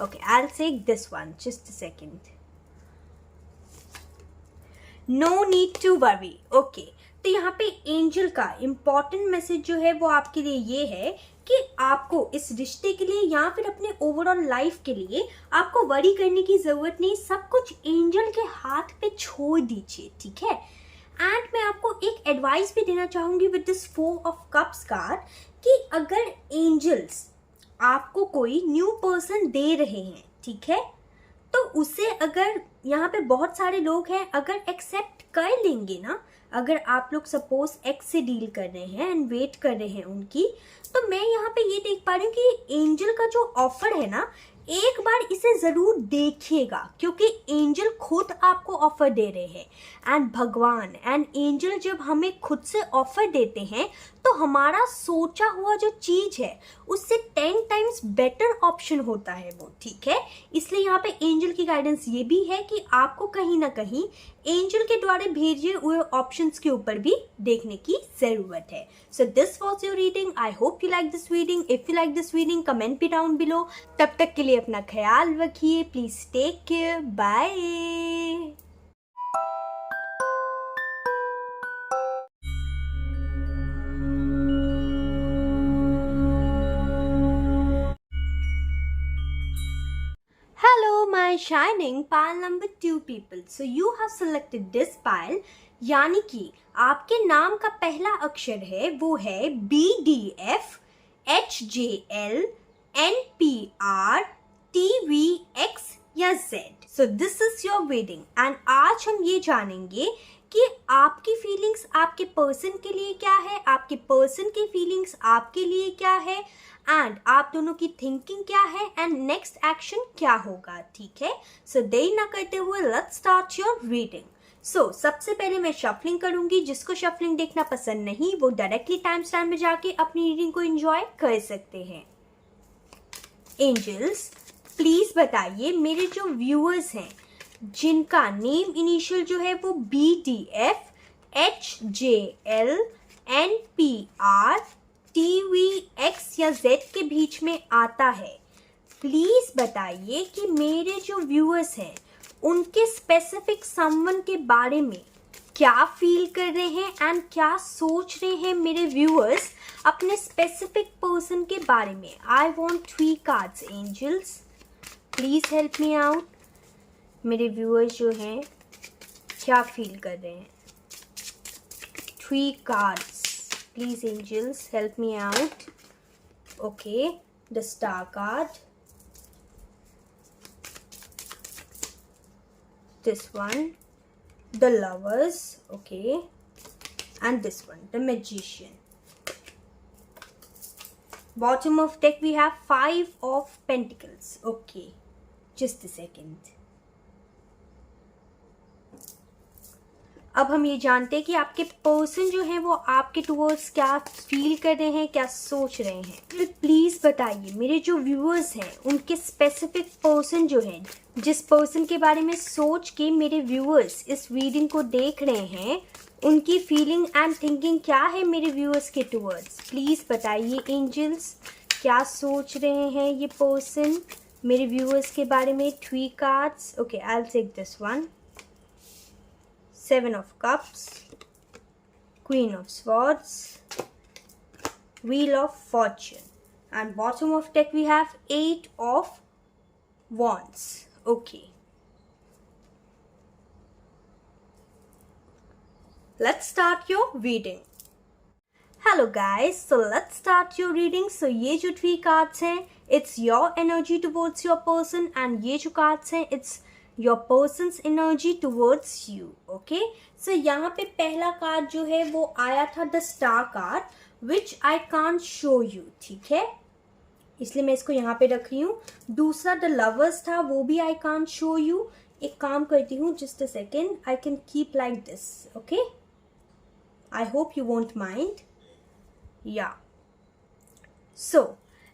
okay, I will take this one. Just a second. No need to worry. Okay, तो यहाँ पे एंजल का इम्पॉर्टेंट मैसेज जो है वो आपके लिए ये है कि आपको इस रिश्ते के लिए या फिर अपने ओवरऑल लाइफ के लिए आपको वरी करने की जरूरत नहीं। सब कुछ एंजल के हाथ पे छोड़ दीजिए। ठीक है, एंड मैं आपको एक एडवाइस भी देना चाहूंगी with this 4 of cups card कि अगर एंजल्स आपको कोई न्यू पर्सन दे रहे हैं, ठीक है, तो उसे अगर यहाँ पे बहुत सारे लोग हैं, अगर एक्सेप्ट कर लेंगे ना, अगर आप लोग सपोज एक्स से डील कर रहे हैं एंड वेट कर रहे हैं उनकी, तो मैं यहाँ पे ये देख पा रही हूँ कि एंजल का जो ऑफर है ना, एक बार इसे ज़रूर देखिएगा, क्योंकि एंजल खुद आपको ऑफर दे रहे हैं। एंड भगवान एंड एंजल जब हमें खुद से ऑफर देते हैं तो हमारा सोचा हुआ जो चीज़ है उससे 10 टाइम्स बेटर ऑप्शन होता है वो। ठीक है, इसलिए यहाँ पे एंजल की गाइडेंस ये भी है कि आपको कहीं ना कहीं एंजल के द्वारा भेजे हुए ऑप्शंस के ऊपर भी देखने की ज़रूरत है। So this was your reading. I hope you like this reading. If you like this reading comment भी डाउन बिलो। तब तक के लिए अपना ख्याल रखिए। Please take care. Bye. Hello, my shining pile number 2 people. So you have selected this pile, यानी कि आपके नाम का पहला अक्षर है वो है BDF HJL NPR TVX या Z. So this is your reading and आज हम ये जानेंगे कि आपकी फीलिंग्स आपके पर्सन के लिए क्या है, आपके पर्सन की फीलिंग्स आपके लिए क्या है, एंड आप दोनों की थिंकिंग क्या है, एंड नेक्स्ट एक्शन क्या होगा। ठीक है, सो देरी ना करते हुए लेट्स स्टार्ट योर रीडिंग। सो सबसे पहले मैं शफलिंग करूंगी। जिसको शफलिंग देखना पसंद नहीं वो डायरेक्टली टाइम स्टैम्प में जाके अपनी रीडिंग को एंजॉय कर सकते हैं। एंजल्स प्लीज बताइए मेरे जो व्यूअर्स हैं जिनका नेम इनिशियल जो है वो BDF HJL NPR TVX या Z के बीच में आता है, प्लीज बताइए कि मेरे जो व्यूअर्स हैं उनके स्पेसिफिक समवन के बारे में क्या फील कर रहे हैं एंड क्या सोच रहे हैं मेरे व्यूअर्स अपने स्पेसिफिक पर्सन के बारे में। I want 3 cards angels, please help me out. मेरे व्यूअर्स जो हैं क्या फील कर रहे हैं। 3 cards please angels, help me out. Okay, the star card, this one, the lovers, okay, and this one, the magician. Bottom of deck we have 5 of pentacles. Okay, just a second. अब हम ये जानते हैं कि आपके person जो है वो आपके टुवर्ड्स क्या फील कर रहे हैं, क्या सोच रहे हैं। प्लीज़ बताइए मेरे जो व्यूअर्स हैं उनके स्पेसिफिक पर्सन जो हैं, जिस पर्सन के बारे में सोच के मेरे व्यूअर्स इस रीडिंग को देख रहे हैं, उनकी फीलिंग एंड थिंकिंग क्या है मेरे व्यूअर्स के टुवर्ड्स। प्लीज़ बताइए एंजल्स, क्या सोच रहे हैं ये पर्सन मेरे व्यूअर्स के बारे में। 3 cards, okay, I will take this one. 7 of Cups, Queen of Swords, Wheel of Fortune, and bottom of deck we have 8 of Wands. Okay. Let's start your reading. Hello guys, so let's start your reading. So ये जो 3 cards हैं, it's your energy towards your person, and ये जो cards हैं, it's your person's energy towards you. Okay, so यहाँ पे पहला card जो है वो आया था the star card which I can't show you, ठीक है, इसलिए मैं इसको यहाँ पे रख रही हूँ। दूसरा द लवर्स था, वो भी I can't show you। एक काम करती हूँ, just a second, I can keep like this, okay, I hope you won't mind, yeah। so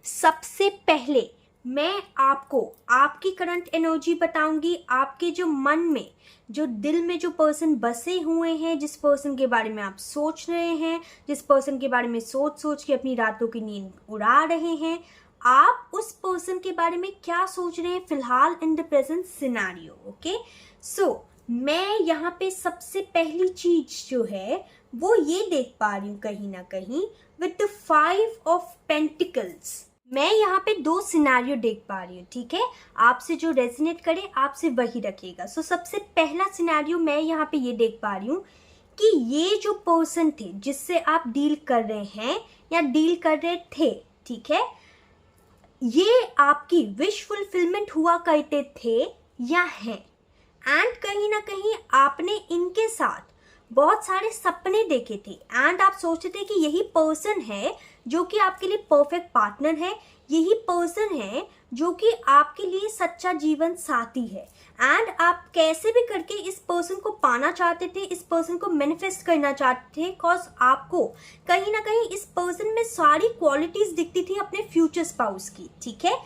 सबसे पहले मैं आपको आपकी करंट एनर्जी बताऊंगी। आपके जो मन में, जो दिल में जो पर्सन बसे हुए हैं, जिस पर्सन के बारे में आप सोच रहे हैं, जिस पर्सन के बारे में सोच सोच के अपनी रातों की नींद उड़ा रहे हैं, आप उस पर्सन के बारे में क्या सोच रहे हैं फिलहाल in the present scenario. Okay, so मैं यहाँ पे सबसे पहली चीज जो है वो ये देख पा रही हूँ कहीं ना कहीं विद द 5 ऑफ पेंटिकल्स। मैं यहाँ पे 2 सिनेरियो देख पा रही हूँ, ठीक है, आपसे जो रेजोनेट करे आपसे वही रखिएगा। सो सबसे पहला सिनेरियो मैं यहाँ पे ये देख पा रही हूँ कि ये जो पर्सन थे जिससे आप डील कर रहे हैं या डील कर रहे थे, ठीक है, ये आपकी विश फुलफिलमेंट हुआ करते थे या हैं, एंड कहीं ना कहीं आपने इनके साथ बहुत सारे सपने देखे थे एंड आप सोचते थे कि यही पर्सन है जो कि आपके लिए परफेक्ट पार्टनर है, यही पर्सन है जो कि आपके लिए सच्चा जीवन साथी है, एंड आप कैसे भी करके इस पर्सन को पाना चाहते थे, इस पर्सन को मैनिफेस्ट करना चाहते थे, बिकॉज आपको कहीं ना कहीं इस पर्सन में सारी क्वालिटीज दिखती थी अपने फ्यूचर स्पाउस की, ठीक है।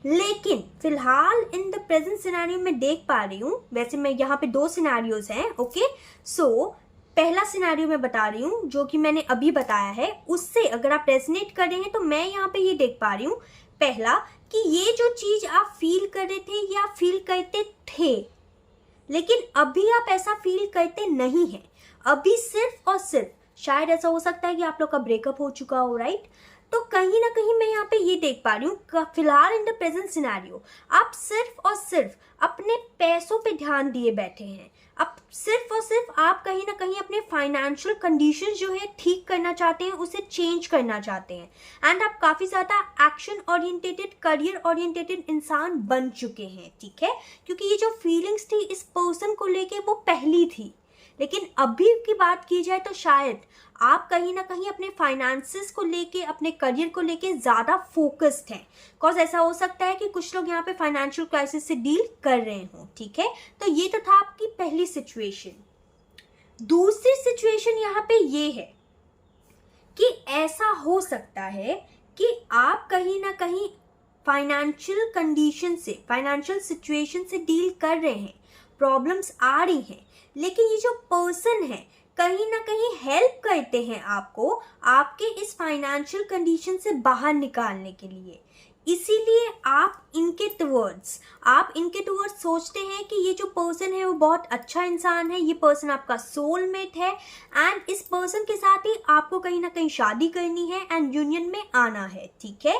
लेकिन फिलहाल इन द प्रेजेंट सिनेरियो में देख पा रही हूँ, वैसे मैं यहाँ पे 2 सिनेरियोज हैं, ओके, सो पहला सिनेरियो मैं बता रही हूँ जो कि मैंने अभी बताया है, उससे अगर आप रेजोनेट कर रहे हैं तो मैं यहाँ पे ये देख पा रही हूँ पहला कि ये जो चीज आप फील कर रहे थे या फील करते थे, लेकिन अभी आप ऐसा फील करते नहीं हैं। अभी सिर्फ और सिर्फ शायद ऐसा हो सकता है कि आप लोग का ब्रेकअप हो चुका हो, राइट। तो कहीं ना कहीं मैं यहाँ पे ये देख पा रही हूँ फिलहाल इन द प्रेजेंट सिनेरियो आप सिर्फ और सिर्फ अपने पैसों पे ध्यान दिए बैठे हैं। अब सिर्फ और सिर्फ आप कहीं ना कहीं अपने फाइनेंशियल कंडीशंस जो है ठीक करना चाहते हैं, उसे चेंज करना चाहते हैं, एंड आप काफ़ी ज़्यादा एक्शन ओरिएंटेटेड, करियर ओरिएंटेटेड इंसान बन चुके हैं, ठीक है, क्योंकि ये जो फीलिंग्स थी इस पर्सन को लेके वो पहली थी। लेकिन अभी की बात की जाए तो शायद आप कहीं ना कहीं अपने फाइनेंसेस को लेके, अपने करियर को लेके ज़्यादा फोकस्ड हैं, बिकॉज ऐसा हो सकता है कि कुछ लोग यहाँ पे फाइनेंशियल क्राइसिस से डील कर रहे हों, ठीक है। तो ये तो था आपकी पहली सिचुएशन। दूसरी सिचुएशन यहाँ पे ये है कि ऐसा हो सकता है कि आप कहीं ना कहीं फाइनेंशियल कंडीशन से, फाइनेंशियल सिचुएशन से डील कर रहे हैं, प्रॉब्लम्स आ रही हैं, लेकिन ये जो पर्सन है कहीं ना कहीं हेल्प करते हैं आपको आपके इस फाइनेंशियल कंडीशन से बाहर निकालने के लिए। इसीलिए आप इनके टुवर्ड्स सोचते हैं कि ये जो पर्सन है वो बहुत अच्छा इंसान है, ये पर्सन आपका सोलमेट है, एंड इस पर्सन के साथ ही आपको कहीं ना कहीं शादी करनी है एंड यूनियन में आना है, ठीक है।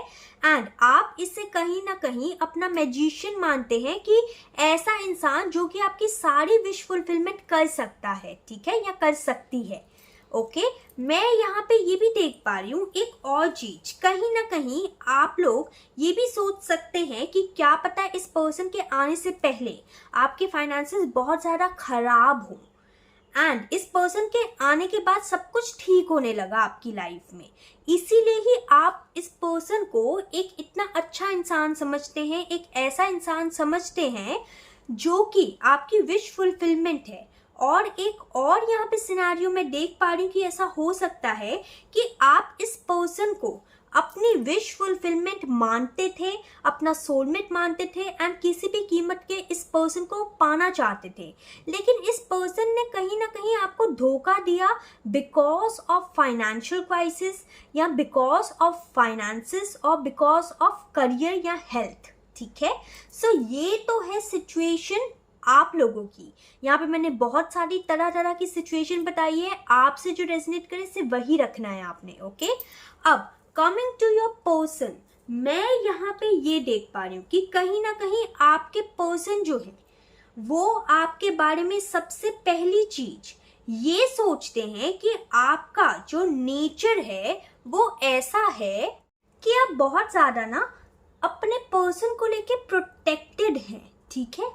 एंड आप इससे कहीं ना कहीं अपना मैजिशियन मानते हैं कि ऐसा इंसान जो कि आपकी सारी विश फुलफिलमेंट कर सकता है, ठीक है, या कर सकती है। ओके, मैं यहाँ पे ये भी देख पा रही हूँ एक और चीज, कहीं ना कहीं आप लोग ये भी सोच सकते हैं कि क्या पता इस पर्सन के आने से पहले आपके फाइनेंसेस बहुत ज़्यादा खराब हो एंड इस पर्सन के आने के बाद सब कुछ ठीक होने लगा आपकी लाइफ में, इसीलिए ही आप इस पर्सन को एक इतना अच्छा इंसान समझते हैं, एक ऐसा इंसान समझते हैं जो कि आपकी विश फुलफिलमेंट है और एक और यहाँ पे सिनेरियो में देख पा रही हूँ कि ऐसा हो सकता है कि आप इस पर्सन को अपनी विश फुलफिलमेंट मानते थे, अपना सोलमेट मानते थे एंड किसी भी कीमत के इस पर्सन को पाना चाहते थे, लेकिन इस पर्सन ने कहीं ना कहीं आपको धोखा दिया बिकॉज ऑफ फाइनेंशियल क्राइसिस या बिकॉज ऑफ फाइनेंसिस और बिकॉज ऑफ करियर या हेल्थ। ठीक है, सो ये तो है सिचुएशन आप लोगों की। यहाँ पे मैंने बहुत सारी तरह तरह की सिचुएशन बताई है, आपसे जो रेजोनेट करे सिर्फ वही रखना है आपने। ओके, अब कमिंग टू योर पर्सन, मैं यहाँ पे ये देख पा रही हूँ कि कहीं ना कहीं आपके पर्सन जो है वो आपके बारे में सबसे पहली चीज ये सोचते हैं कि आपका जो नेचर है वो ऐसा है कि आप बहुत ज्यादा ना अपने पर्सन को लेके प्रोटेक्टेड हैं। ठीक है,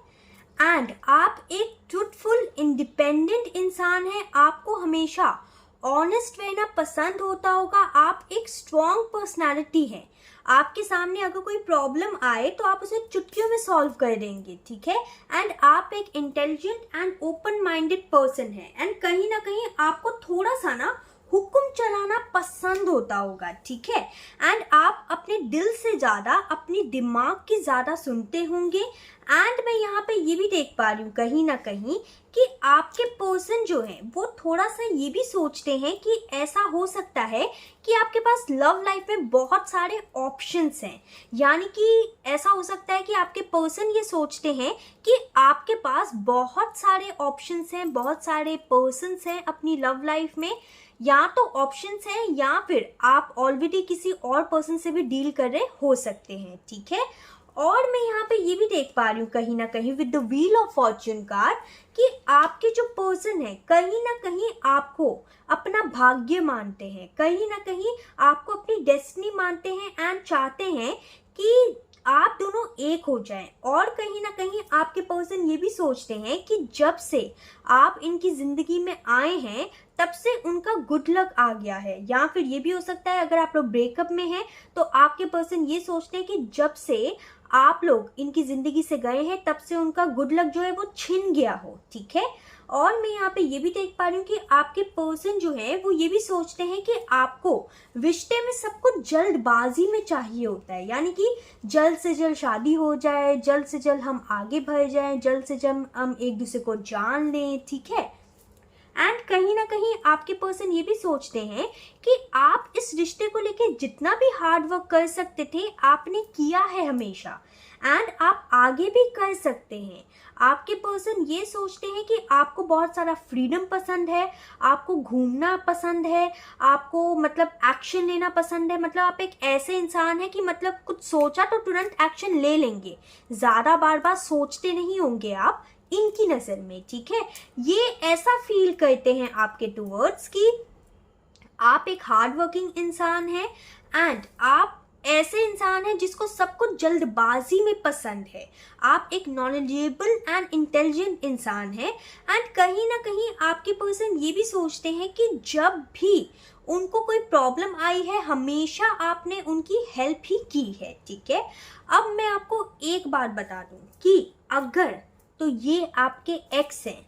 एंड आप एक ट्रूथफुल इंडिपेंडेंट इंसान हैं, आपको हमेशा ऑनेस्ट रहना पसंद होता होगा, आप एक स्ट्रॉन्ग पर्सनालिटी है, आपके सामने अगर कोई प्रॉब्लम आए तो आप उसे चुटकियों में सॉल्व कर देंगे। ठीक है, एंड आप एक intelligent and open minded person है एंड कहीं ना कहीं आपको थोड़ा सा ना हुक्म चलाना पसंद होता होगा। ठीक है, एंड आप अपने दिल से ज्यादा अपनी दिमाग की ज्यादा सुनते होंगे। एंड मैं यहाँ पे ये भी देख पा रही हूँ कहीं ना कहीं कि आपके पर्सन जो है वो थोड़ा सा ये भी सोचते हैं कि ऐसा हो सकता है कि आपके पास लव लाइफ में बहुत सारे ऑप्शंस हैं, यानी कि ऐसा हो सकता है कि आपके पर्सन ये सोचते हैं कि आपके पास बहुत सारे ऑप्शंस हैं, बहुत सारे पर्सन्स हैं अपनी लव लाइफ में, या तो ऑप्शंस हैं या फिर आप ऑलरेडी किसी और पर्सन से भी डील कर रहे हो सकते हैं। ठीक है, और मैं यहाँ पे ये भी देख पा रही हूँ कहीं ना कहीं with the wheel of Fortune card कि आपके जो पर्सन है कहीं ना कहीं आपको अपना भाग्य मानते हैं, कहीं ना कहीं आपको अपनी डेस्टिनी मानते हैं एंड चाहते हैं कि आप दोनों एक हो जाएं। और कहीं ना कहीं आपके पर्सन ये भी सोचते हैं कि जब से आप इनकी जिंदगी में आए हैं तब से उनका गुड लक आ गया है, या फिर ये भी हो सकता है अगर आप लोग ब्रेकअप में हैं तो आपके पर्सन ये सोचते हैं कि जब से आप लोग इनकी जिंदगी से गए हैं तब से उनका गुड लक जो है वो छिन गया हो। ठीक है, और मैं यहाँ पे ये भी देख पा रही हूँ कि आपके पर्सन जो है वो ये भी सोचते हैं कि आपको रिश्ते में सब कुछ जल्दबाजी में चाहिए होता है, यानी कि जल्द से जल्द शादी हो जाए, जल्द से जल्द हम आगे बढ़ जाएं, जल्द से जल्द हम एक दूसरे को जान लें। ठीक है, एंड कहीं ना कहीं आपके पर्सन ये भी सोचते हैं कि आप इस रिश्ते को लेके जितना भी हार्ड वर्क कर सकते थे आपने किया है हमेशा, एंड आप आगे भी कर सकते हैं। आपके पर्सन ये सोचते हैं कि आपको बहुत सारा फ्रीडम पसंद है, आपको घूमना पसंद है, आपको मतलब एक्शन लेना पसंद है, मतलब आप एक ऐसे इंसान है कि मतलब कुछ सोचा तो तुरंत एक्शन ले लेंगे, ज्यादा बार बार सोचते नहीं होंगे आप इनकी नजर में। ठीक है, ये ऐसा फील करते हैं आपके टूवर्ड्स कि आप एक हार्ड वर्किंग इंसान हैं एंड आप ऐसे इंसान हैं जिसको सब कुछ जल्दबाजी में पसंद है, आप एक नॉलेजेबल एंड इंटेलिजेंट इंसान हैं एंड कहीं ना कहीं आपके पर्सन ये भी सोचते हैं कि जब भी उनको कोई प्रॉब्लम आई है हमेशा आपने उनकी हेल्प ही की है। ठीक है, अब मैं आपको एक बात बता दूं कि अगर तो ये आपके एक्स हैं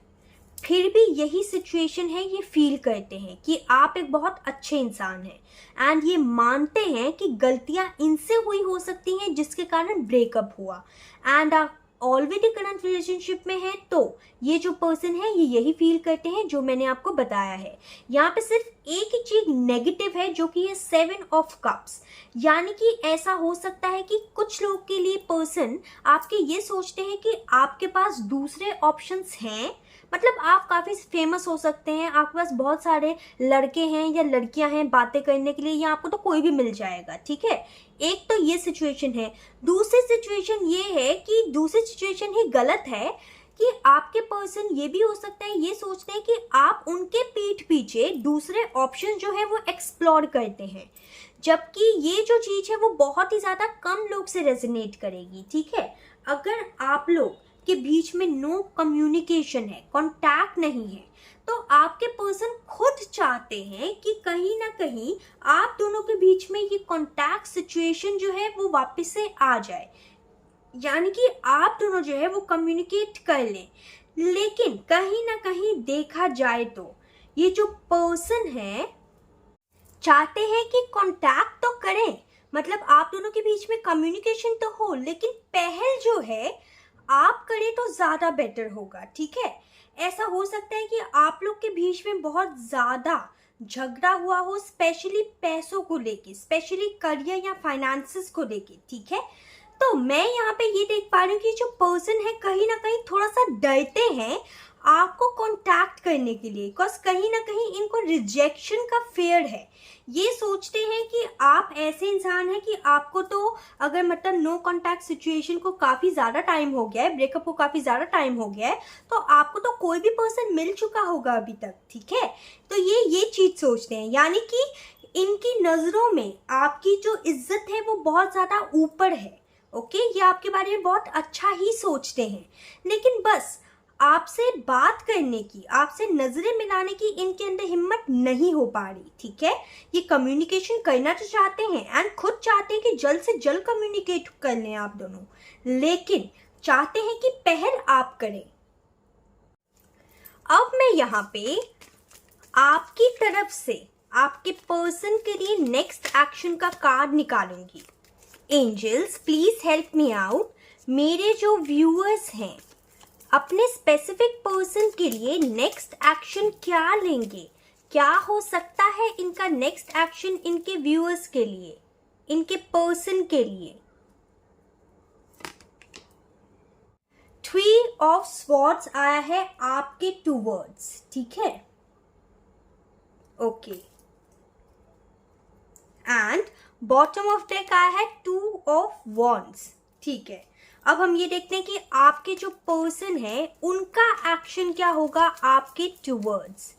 फिर भी यही सिचुएशन है, ये फील करते हैं कि आप एक बहुत अच्छे इंसान हैं एंड ये मानते हैं कि गलतियां इनसे हुई हो सकती हैं जिसके कारण ब्रेकअप हुआ, एंड आप ऑलरेडी करंट रिलेशनशिप में है तो ये जो पर्सन है ये यही फील करते हैं जो मैंने आपको बताया है। यहाँ पे सिर्फ एक ही चीज नेगेटिव है जो कि है 7 ऑफ कप्स, यानी कि ऐसा हो सकता है कि कुछ लोग के लिए पर्सन आपके ये सोचते हैं कि आपके पास दूसरे ऑप्शंस हैं, मतलब आप काफी फेमस हो सकते हैं, आपके पास बहुत सारे लड़के हैं या लड़कियां हैं बातें करने के लिए, या आपको तो कोई भी मिल जाएगा। ठीक है, एक तो ये सिचुएशन है। दूसरी सिचुएशन ये है कि दूसरी सिचुएशन ही गलत है कि आपके पर्सन ये भी हो सकता है ये सोचते हैं कि आप उनके पीठ पीछे दूसरे ऑप्शन जो है वो एक्सप्लोर करते हैं, जबकि ये जो चीज है वो बहुत ही ज्यादा कम लोग से रेजोनेट करेगी। ठीक है, अगर आप लोग के बीच में नो कम्युनिकेशन है, कांटेक्ट नहीं है, तो आपके पर्सन खुद चाहते हैं कि कहीं ना कहीं आप दोनों के बीच में ये कांटेक्ट सिचुएशन जो है वो वापस से आ जाए, यानी कि आप दोनों जो है वो कम्युनिकेट कर लें। लेकिन कहीं ना कहीं देखा जाए तो ये जो पर्सन है चाहते हैं कि कांटेक्ट तो करें, मतलब आप दोनों के बीच में कम्युनिकेशन तो हो, लेकिन पहल जो है आप करें तो ज़्यादा बेटर होगा। ठीक है, ऐसा हो सकता है कि आप लोग के बीच में बहुत ज़्यादा झगड़ा हुआ हो, स्पेशली पैसों को लेके, स्पेशली करियर या फाइनेंसेस को लेके। ठीक है, तो मैं यहाँ पे ये देख पा रही हूँ कि जो पर्सन है कहीं ना कहीं थोड़ा सा डरते हैं आपको कांटेक्ट करने के लिए, बिकॉज कहीं ना कहीं इनको रिजेक्शन का फेयर है। ये सोचते हैं कि आप ऐसे इंसान हैं कि आपको तो अगर मतलब नो कांटेक्ट सिचुएशन को काफ़ी ज़्यादा टाइम हो गया है, ब्रेकअप को काफ़ी ज़्यादा टाइम हो गया है, तो आपको तो कोई भी पर्सन मिल चुका होगा अभी तक। ठीक है, तो ये चीज़ सोचते हैं, यानी कि इनकी नज़रों में आपकी जो इज्जत है वो बहुत ज़्यादा ऊपर है। ओके, ये आपके बारे में बहुत अच्छा ही सोचते हैं, लेकिन बस आपसे बात करने की, आपसे नजरें मिलाने की इनके अंदर हिम्मत नहीं हो पा रही। ठीक है, ये कम्युनिकेशन करना तो चाहते हैं एंड खुद चाहते हैं कि जल्द से जल्द कम्युनिकेट कर लें आप दोनों, लेकिन चाहते हैं कि पहल आप करें। अब मैं यहाँ पे आपकी तरफ से आपके पर्सन के लिए नेक्स्ट एक्शन का कार्ड निकालूंगी। Angels please help me out. मेरे जो व्यूअर्स हैं अपने स्पेसिफिक पर्सन के लिए नेक्स्ट एक्शन क्या लेंगे, क्या हो सकता है इनका नेक्स्ट एक्शन इनके व्यूअर्स के लिए, इनके पर्सन के लिए। 3 ऑफ स्वॉर्ड्स आया है आपके टूवर्ड्स। ठीक है, okay, and bottom of deck आया है 2 ऑफ वॉन्ड्स। ठीक है, अब हम ये देखते हैं कि आपके जो पर्सन है उनका एक्शन क्या होगा आपके टूवर्ड्स।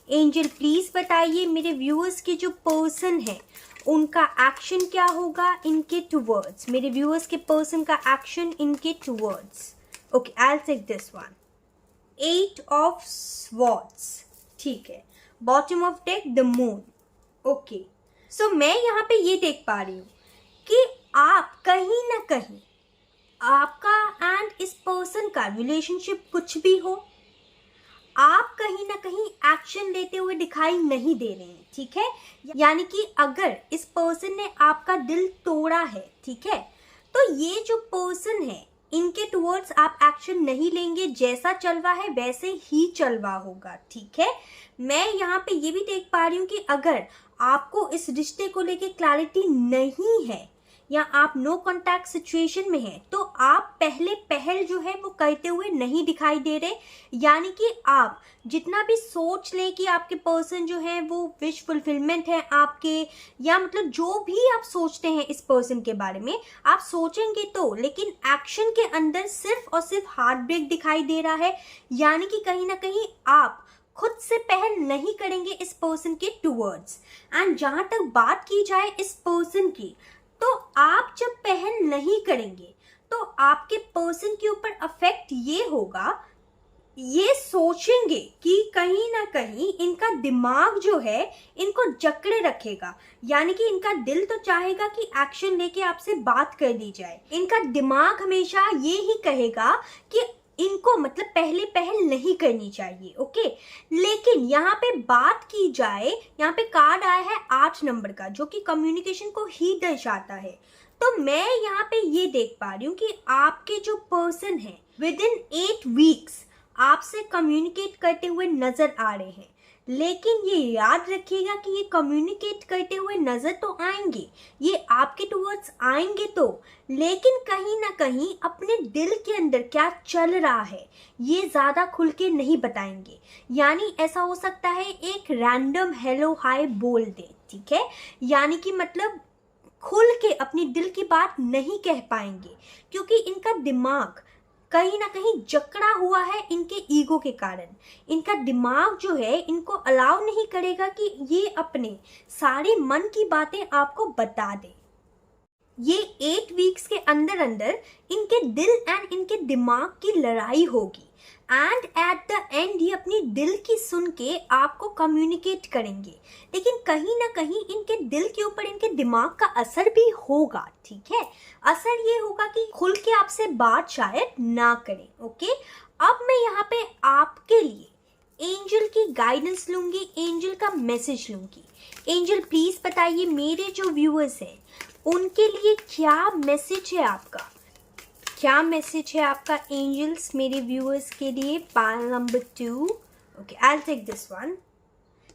एंजल प्लीज बताइए मेरे व्यूअर्स के जो पर्सन है उनका एक्शन क्या होगा इनके टूवर्ड्स, मेरे व्यूअर्स के पर्सन का एक्शन इनके towards. Okay, I will take this one, 8 of swords. ठीक है, bottom of deck the moon. Okay, so मैं यहाँ पे ये देख पा रही हूँ कि आप कहीं ना कहीं, आपका एंड इस पर्सन का रिलेशनशिप कुछ भी हो, आप कहीं ना कहीं एक्शन लेते हुए दिखाई नहीं दे रहे हैं। ठीक है, यानी कि अगर इस पर्सन ने आपका दिल तोड़ा है, ठीक है, तो ये जो पर्सन है इनके टुवर्ड्स आप एक्शन नहीं लेंगे, जैसा चल रहा है वैसे ही चल रहा होगा। ठीक है, मैं यहाँ पे ये भी देख पा रही हूँ कि अगर आपको इस रिश्ते को लेके क्लैरिटी नहीं है या आप नो कांटेक्ट सिचुएशन में हैं, तो आप पहल जो है वो करते हुए नहीं दिखाई दे रहे। यानी कि आप जितना भी सोच लें कि आपके पर्सन जो है वो विश फुलफिलमेंट है आपके, या मतलब जो भी आप सोचते हैं इस पर्सन के बारे में आप सोचेंगे तो, लेकिन एक्शन के अंदर सिर्फ और सिर्फ हार्ट ब्रेक दिखाई दे रहा है। यानी कि कहीं ना कहीं आप खुद से पहल नहीं करेंगे इस पर्सन के टूवर्ड्स। एंड जहां तक बात की जाए इस पर्सन की, तो आप जब पहल नहीं करेंगे तो आपके पर्सन के ऊपर अफेक्ट ये होगा, ये सोचेंगे कि कहीं ना कहीं इनका दिमाग जो है इनको जकड़े रखेगा। यानी कि इनका दिल तो चाहेगा कि एक्शन लेके आपसे बात कर दी जाए, इनका दिमाग हमेशा ये ही कहेगा कि इनको मतलब पहल नहीं करनी चाहिए। ओके, लेकिन यहाँ पे बात की जाए, यहाँ पे कार्ड आया है 8 नंबर का जो कि कम्युनिकेशन को ही दर्शाता है। तो मैं यहाँ पे ये देख पा रही हूँ कि आपके जो पर्सन है विद इन 8 वीक्स आपसे कम्युनिकेट करते हुए नजर आ रहे हैं। लेकिन ये याद रखिएगा कि ये कम्युनिकेट करते हुए नजर तो आएंगे, ये आपके टुवर्ड्स आएंगे तो, लेकिन कहीं ना कहीं अपने दिल के अंदर क्या चल रहा है ये ज़्यादा खुल के नहीं बताएंगे। यानी ऐसा हो सकता है एक रैंडम हेलो हाय बोल दे। ठीक है, यानी कि मतलब खुल के अपनी दिल की बात नहीं कह पाएंगे, क्योंकि इनका दिमाग कहीं ना कहीं जकड़ा हुआ है इनके ईगो के कारण। इनका दिमाग जो है इनको अलाउ नहीं करेगा कि ये अपने सारे मन की बातें आपको बता दे। ये 8 वीक्स के अंदर अंदर इनके दिल एंड इनके दिमाग की लड़ाई होगी, एंड एट द एंड ये अपनी दिल की सुन के आपको कम्युनिकेट करेंगे। लेकिन कहीं ना कहीं इनके दिल के ऊपर इनके दिमाग का असर भी होगा। ठीक है, असर ये होगा कि खुल के आपसे बात शायद ना करें। ओके, अब मैं यहाँ पे आपके लिए एंजल की गाइडेंस लूंगी, एंजल का मैसेज लूंगी। एंजल प्लीज बताइए मेरे जो व्यूअर्स हैं उनके लिए क्या मैसेज है आपका, क्या मैसेज है आपका एंजल्स मेरे व्यूअर्स के लिए। Pile number 2, okay I will take this one.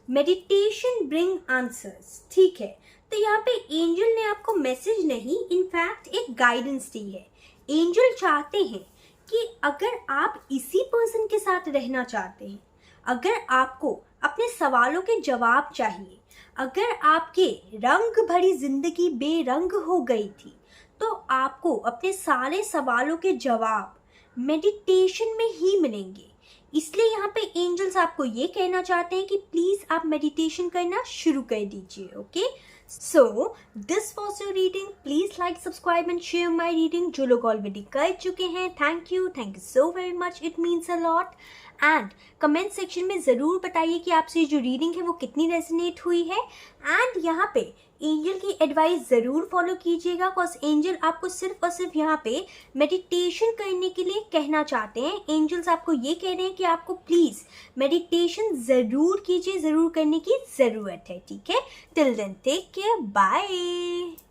Meditation bring answers, ठीक है। तो यहाँ पे एंजल ने आपको मैसेज नहीं, इनफैक्ट एक गाइडेंस दी है। एंजल चाहते हैं कि अगर आप इसी पर्सन के साथ रहना चाहते हैं, अगर आपको अपने सवालों के जवाब चाहिए, अगर आपके रंग भरी जिंदगी बेरंग हो गई थी, तो आपको अपने सारे सवालों के जवाब मेडिटेशन में ही मिलेंगे। इसलिए यहाँ पे एंजल्स आपको ये कहना चाहते हैं कि प्लीज आप मेडिटेशन करना शुरू कर दीजिए। Okay, so this was your reading. Please like, subscribe and share my reading. जो लोग ऑलरेडी कर चुके हैं, thank you so very much, it means a lot. And comment section में ज़रूर बताइए कि आपसे जो रीडिंग है वो कितनी रेजोनेट हुई है। एंड यहाँ पे एंजल की एडवाइस ज़रूर फॉलो कीजिएगा, बिकॉज एंजल आपको सिर्फ और सिर्फ यहाँ पे मेडिटेशन करने के लिए कहना चाहते हैं। एंजल्स आपको ये कह रहे हैं कि आपको प्लीज़ मेडिटेशन ज़रूर कीजिए, ज़रूर करने की ज़रूरत है, ठीक है। Till then take care, bye.